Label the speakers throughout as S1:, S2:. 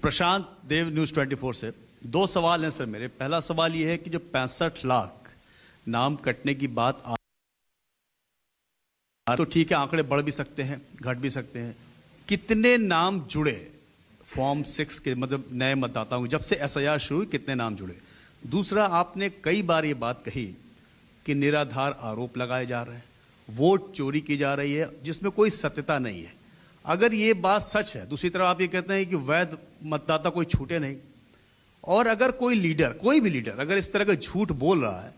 S1: प्रशांत देव, news 24 से दो सवाल हैं सर मेरे। पहला सवाल ये है कि जो 65 लाख नाम कटने की बात तो ठीक है, आंकड़े बढ़ भी सकते हैं, घट भी सकते हैं। कितने नाम जुड़े फॉर्म 6 के, मतलब नए मतदाताओं, जब से एसआईआर शुरू हुई कितने नाम जुड़े? दूसरा, आपने कई बार ये बात कही कि निराधार आरोप लगाए जा रहे हैं, वोट चोरी की जा रही है जिसमें कोई सत्यता नहीं है। अगर ये बात सच है, दूसरी तरफ आप ये कहते हैं कि वैध मतदाता कोई छूटे नहीं, और अगर कोई लीडर, कोई भी लीडर अगर इस तरह का झूठ बोल रहा है,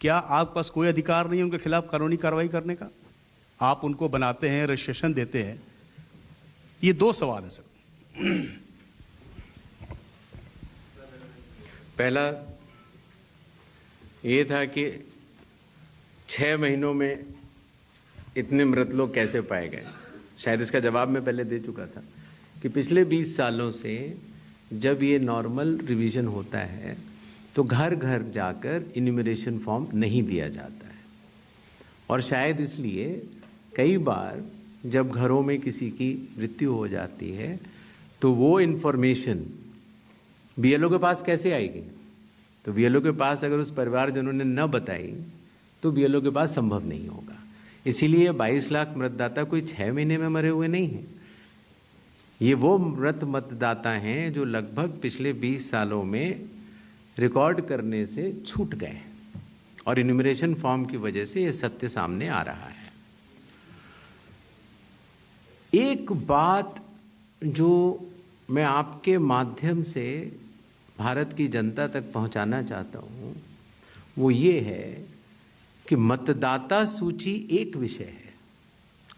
S1: क्या आपके पास कोई अधिकार नहीं है उनके खिलाफ कानूनी कार्रवाई करने का? आप उनको बनाते हैं, रजिस्ट्रेशन देते हैं। ये दो सवाल है सर।
S2: पहला ये था कि 6 महीनों में इतने मृत लोग कैसे पाए गए। शायद इसका जवाब मैं पहले दे चुका था कि पिछले 20 सालों से जब ये नॉर्मल रिवीजन होता है तो घर घर जाकर इन्यूमरेशन फॉर्म नहीं दिया जाता है, और शायद इसलिए कई बार जब घरों में किसी की मृत्यु हो जाती है तो वो इन्फॉर्मेशन बीएलओ के पास कैसे आएगी? तो बीएलओ के पास अगर उस परिवारजनों ने न बताई तो बीएलओ के पास संभव नहीं होगा। इसीलिए 22 लाख मतदाता कोई 6 महीने में मरे हुए नहीं हैं। ये वो मृत मतदाता हैं जो लगभग पिछले 20 सालों में रिकॉर्ड करने से छूट गए, और इन्यूमरेशन फॉर्म की वजह से ये सत्य सामने आ रहा है। एक बात जो मैं आपके माध्यम से भारत की जनता तक पहुंचाना चाहता हूं, वो ये है कि मतदाता सूची एक विषय है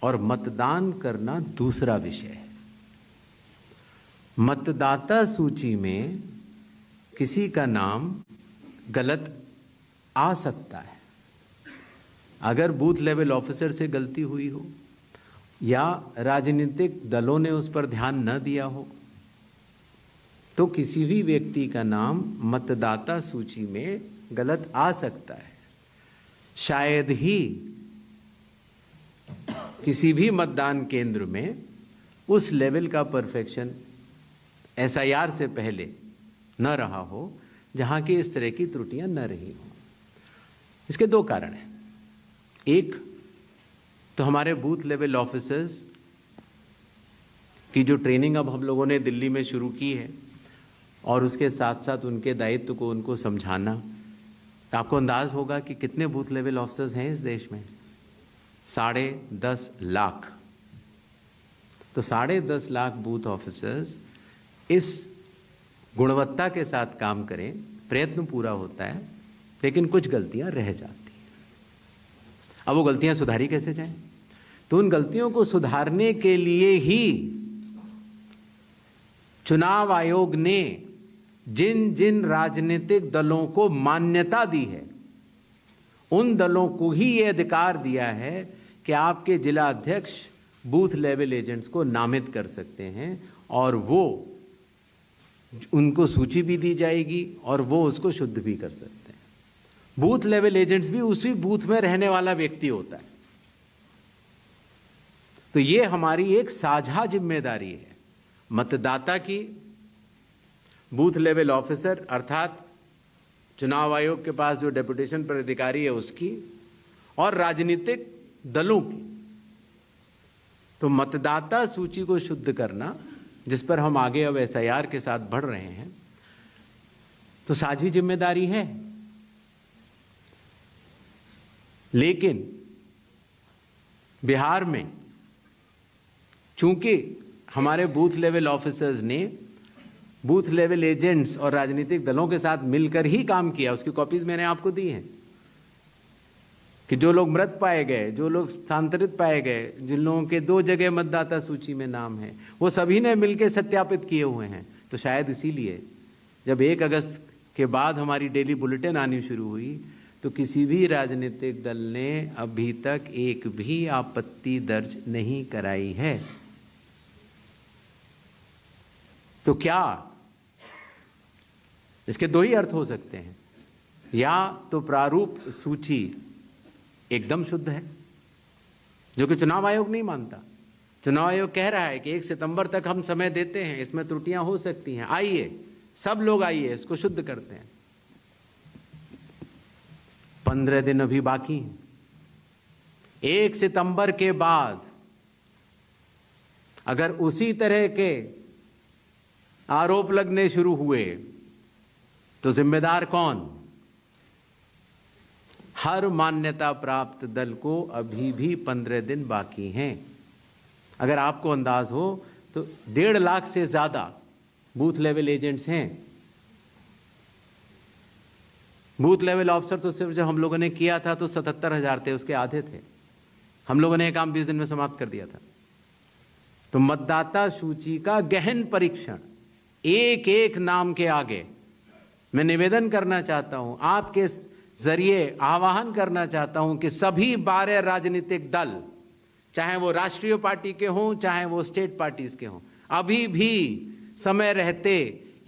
S2: और मतदान करना दूसरा विषय है। मतदाता सूची में किसी का नाम गलत आ सकता है। अगर बूथ लेवल ऑफिसर से गलती हुई हो या राजनीतिक दलों ने उस पर ध्यान न दिया हो, तो किसी भी व्यक्ति का नाम मतदाता सूची में गलत आ सकता है। शायद ही किसी भी मतदान केंद्र में उस लेवल का परफेक्शन एसआईआर से पहले न रहा हो जहां की इस तरह की त्रुटियां न रही हो। इसके दो कारण हैं। एक तो हमारे बूथ लेवल ऑफिसर्स की जो ट्रेनिंग अब हम लोगों ने दिल्ली में शुरू की है, और उसके साथ साथ उनके दायित्व को उनको समझाना। आपको अंदाज होगा कि कितने बूथ लेवल ऑफिसर्स हैं इस देश में? 10.5 लाख। तो 10.5 लाख बूथ ऑफिसर्स इस गुणवत्ता के साथ काम करें, प्रयत्न पूरा होता है, लेकिन कुछ गलतियां रह जाती हैं। अब वो गलतियां सुधारी कैसे जाएं? तो उन गलतियों को सुधारने के लिए ही चुनाव आयोग ने जिन जिन राजनीतिक दलों को मान्यता दी है, उन दलों को ही यह अधिकार दिया है कि आपके जिला अध्यक्ष बूथ लेवल एजेंट्स को नामित कर सकते हैं, और वो उनको सूची भी दी जाएगी और वो उसको शुद्ध भी कर सकते हैं। बूथ लेवल एजेंट्स भी उसी बूथ में रहने वाला व्यक्ति होता है। तो ये हमारी एक साझा जिम्मेदारी है, मतदाता की, बूथ लेवल ऑफिसर अर्थात चुनाव आयोग के पास जो डेपुटेशन पर अधिकारी है उसकी, और राजनीतिक दलों की। तो मतदाता सूची को शुद्ध करना, जिस पर हम आगे अब एसआईआर के साथ बढ़ रहे हैं, तो साझी जिम्मेदारी है। लेकिन बिहार में चूंकि हमारे बूथ लेवल ऑफिसर्स ने बूथ लेवल एजेंट्स और राजनीतिक दलों के साथ मिलकर ही काम किया, उसकी कॉपीज मैंने आपको दी हैं, कि जो लोग मृत पाए गए, जो लोग स्थानांतरित पाए गए, जिन लोगों के 2 जगह मतदाता सूची में नाम है, वो सभी ने मिलकर सत्यापित किए हुए हैं। तो शायद इसीलिए जब 1 अगस्त के बाद हमारी डेली बुलेटिन आनी शुरू हुई तो किसी भी राजनीतिक दल ने अभी तक एक भी आपत्ति दर्ज नहीं कराई है। तो क्या इसके 2 ही अर्थ हो सकते हैं? या तो प्रारूप सूची एकदम शुद्ध है, जो कि चुनाव आयोग नहीं मानता। चुनाव आयोग कह रहा है कि 1 सितंबर तक हम समय देते हैं, इसमें त्रुटियां हो सकती हैं, आइए सब लोग आइए, इसको शुद्ध करते हैं। 15 दिन अभी बाकी हैं। 1 सितंबर के बाद अगर उसी तरह के आरोप लगने शुरू हुए तो जिम्मेदार कौन? हर मान्यता प्राप्त दल को अभी भी 15 दिन बाकी हैं। अगर आपको अंदाज हो तो 1.5 लाख से ज्यादा बूथ लेवल एजेंट्स हैं। बूथ लेवल ऑफिसर तो सिर्फ जब हम लोगों ने किया था तो 77,000 थे, उसके आधे थे। हम लोगों ने ये काम 20 दिन में समाप्त कर दिया था। तो मतदाता सूची का गहन परीक्षण, एक एक नाम के आगे मैं निवेदन करना चाहता हूं, आपके जरिए आह्वान करना चाहता हूं कि सभी 12 राजनीतिक दल, चाहे वो राष्ट्रीय पार्टी के हों चाहे वो स्टेट पार्टीज के हों, अभी भी समय रहते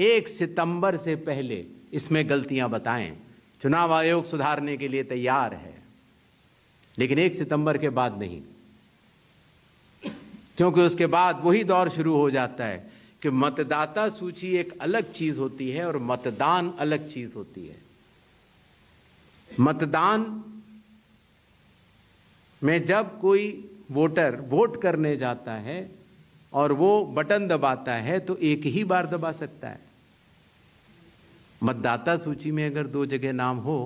S2: 1 सितंबर से पहले इसमें गलतियां बताएं। चुनाव आयोग सुधारने के लिए तैयार है, लेकिन 1 सितंबर के बाद नहीं, क्योंकि उसके बाद वही दौर शुरू हो जाता है कि मतदाता सूची एक अलग चीज होती है और मतदान अलग चीज होती है। मतदान में जब कोई वोटर वोट करने जाता है और वो बटन दबाता है तो एक ही बार दबा सकता है। मतदाता सूची में अगर 2 जगह नाम हो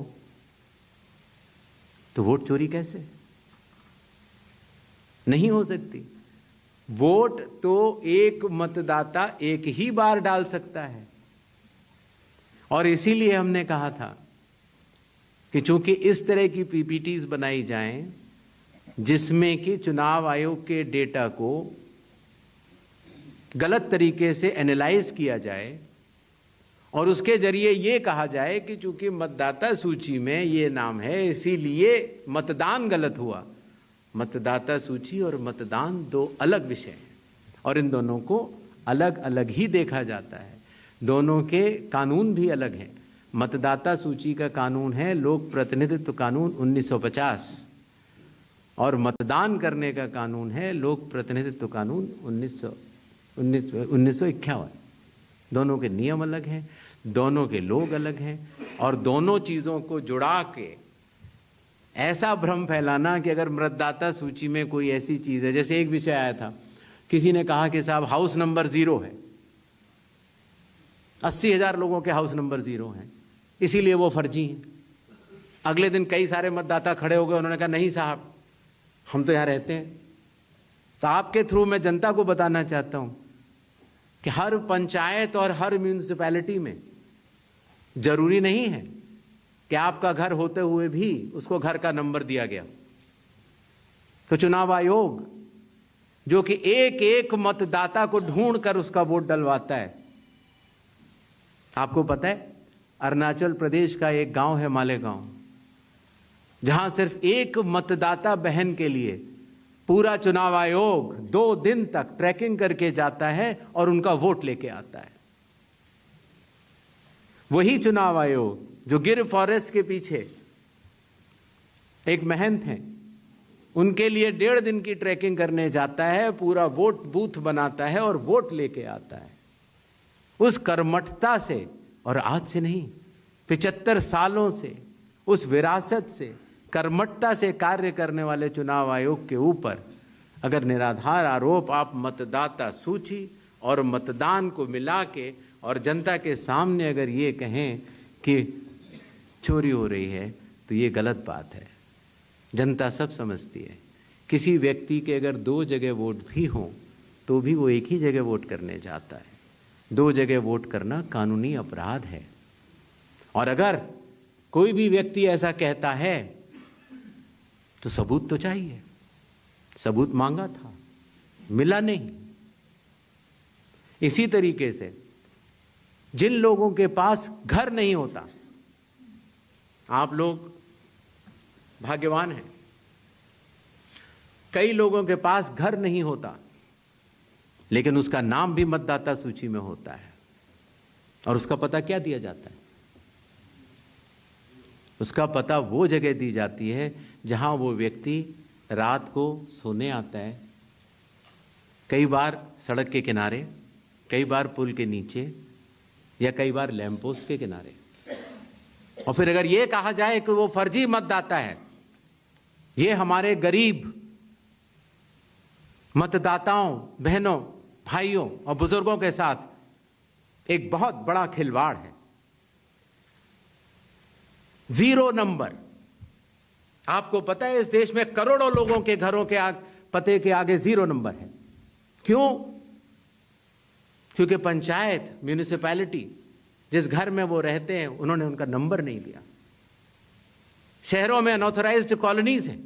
S2: तो वोट चोरी कैसे? नहीं हो सकती। वोट तो एक मतदाता एक ही बार डाल सकता है। और इसीलिए हमने कहा था कि चूंकि इस तरह की पीपीटीज बनाई जाएं जिसमें कि चुनाव आयोग के डेटा को गलत तरीके से एनालाइज किया जाए और उसके जरिए यह कहा जाए कि चूंकि मतदाता सूची में ये नाम है इसीलिए मतदान गलत हुआ। मतदाता सूची और मतदान 2 अलग विषय हैं और इन दोनों को अलग अलग ही देखा जाता है। दोनों के कानून भी अलग हैं। मतदाता सूची का कानून है लोक प्रतिनिधित्व कानून 1950 और मतदान करने का कानून है लोक प्रतिनिधित्व कानून 1951। दोनों के नियम अलग हैं, दोनों के लोग अलग हैं और दोनों चीजों को जुड़ा के ऐसा भ्रम फैलाना कि अगर मतदाता सूची में कोई ऐसी चीज है, जैसे एक विषय आया था, किसी ने कहा कि साहब हाउस नंबर 0 है, 80,000 लोगों के हाउस नंबर 0 हैं, इसीलिए वो फर्जी हैं। अगले दिन कई सारे मतदाता खड़े हो गए, उन्होंने कहा नहीं साहब हम तो यहां रहते हैं। तो आपके थ्रू मैं जनता को बताना चाहता हूं कि हर पंचायत और हर म्यूनिसिपैलिटी में जरूरी नहीं है कि आपका घर होते हुए भी उसको घर का नंबर दिया गया। तो चुनाव आयोग जो कि एक एक मतदाता को ढूंढ कर उसका वोट डलवाता है। आपको पता है अरुणाचल प्रदेश का एक गांव है मालेगांव, जहां सिर्फ एक मतदाता बहन के लिए पूरा चुनाव आयोग 2 दिन तक ट्रैकिंग करके जाता है और उनका वोट लेके आता है। वही चुनाव आयोग जो गिर फॉरेस्ट के पीछे एक महंत हैं, उनके लिए 1.5 दिन की ट्रैकिंग करने जाता है, पूरा वोट बूथ बनाता है और वोट लेके आता है। उस कर्मठता से, और आज से नहीं 75 सालों से उस विरासत से, कर्मठता से कार्य करने वाले चुनाव आयोग के ऊपर अगर निराधार आरोप आप मतदाता सूची और मतदान को मिला के और जनता के सामने अगर ये कहें कि चोरी हो रही है तो ये गलत बात है। जनता सब समझती है। किसी व्यक्ति के अगर 2 जगह वोट भी हों तो भी वो एक ही जगह वोट करने जाता है। 2 जगह वोट करना कानूनी अपराध है। और अगर कोई भी व्यक्ति ऐसा कहता है तो सबूत तो चाहिए। सबूत मांगा था, मिला नहीं। इसी तरीके से जिन लोगों के पास घर नहीं होता, आप लोग भाग्यवान हैं, कई लोगों के पास घर नहीं होता लेकिन उसका नाम भी मतदाता सूची में होता है। और उसका पता क्या दिया जाता है? उसका पता वो जगह दी जाती है जहां वो व्यक्ति रात को सोने आता है, कई बार सड़क के किनारे, कई बार पुल के नीचे, या कई बार लैंप पोस्ट के किनारे। और फिर अगर ये कहा जाए कि वो फर्जी मतदाता है, ये हमारे गरीब मतदाताओं, बहनों, भाइयों और बुजुर्गों के साथ एक बहुत बड़ा खिलवाड़ है। 0 नंबर। आपको पता है इस देश में करोड़ों लोगों के घरों के पते के आगे 0 नंबर है। क्यों? क्योंकि पंचायत, म्यूनिसिपैलिटी, जिस घर में वो रहते हैं, उन्होंने उनका नंबर नहीं दिया। शहरों में अनऑथराइज्ड कॉलोनीज हैं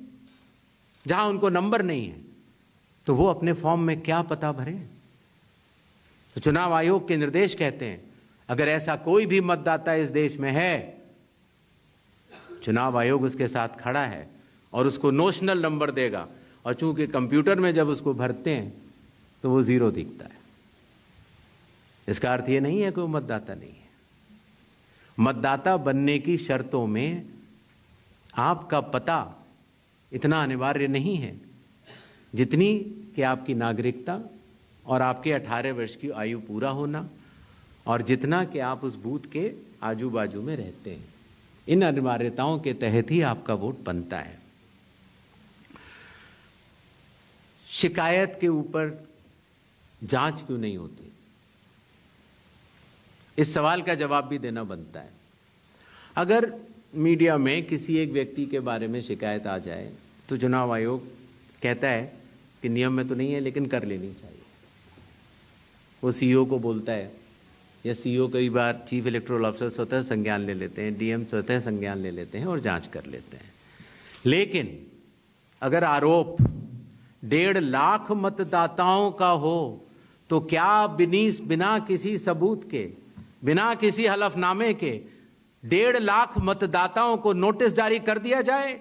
S2: जहां उनको नंबर नहीं है, तो वो अपने फॉर्म में क्या पता भरें? तो चुनाव आयोग के निर्देश कहते हैं अगर ऐसा कोई भी मतदाता इस देश में है, चुनाव आयोग उसके साथ खड़ा है और उसको नोशनल नंबर देगा। और चूंकि कंप्यूटर में जब उसको भरते हैं तो वो 0 दिखता है। इसका अर्थ ये नहीं है कि वो मतदाता नहीं है। मतदाता बनने की शर्तों में आपका पता इतना अनिवार्य नहीं है जितनी कि आपकी नागरिकता और आपके 18 वर्ष की आयु पूरा होना, और जितना कि आप उस बूथ के आजू बाजू में रहते हैं। इन अनिवार्यताओं के तहत ही आपका वोट बनता है। शिकायत के ऊपर जांच क्यों नहीं होती, इस सवाल का जवाब भी देना बनता है। अगर मीडिया में किसी एक व्यक्ति के बारे में शिकायत आ जाए तो चुनाव आयोग कहता है कि नियम में तो नहीं है लेकिन कर लेनी चाहिए। वो सीईओ को बोलता है, या सीईओ कई बार चीफ इलेक्टोरल ऑफिसर स्वतः संज्ञान ले लेते हैं, डीएम स्वतः संज्ञान ले लेते हैं और जांच कर लेते हैं। लेकिन अगर आरोप 1.5 लाख मतदाताओं का हो तो क्या बिना किसी सबूत के, बिना किसी हलफनामे के 1.5 लाख मतदाताओं को नोटिस जारी कर दिया जाए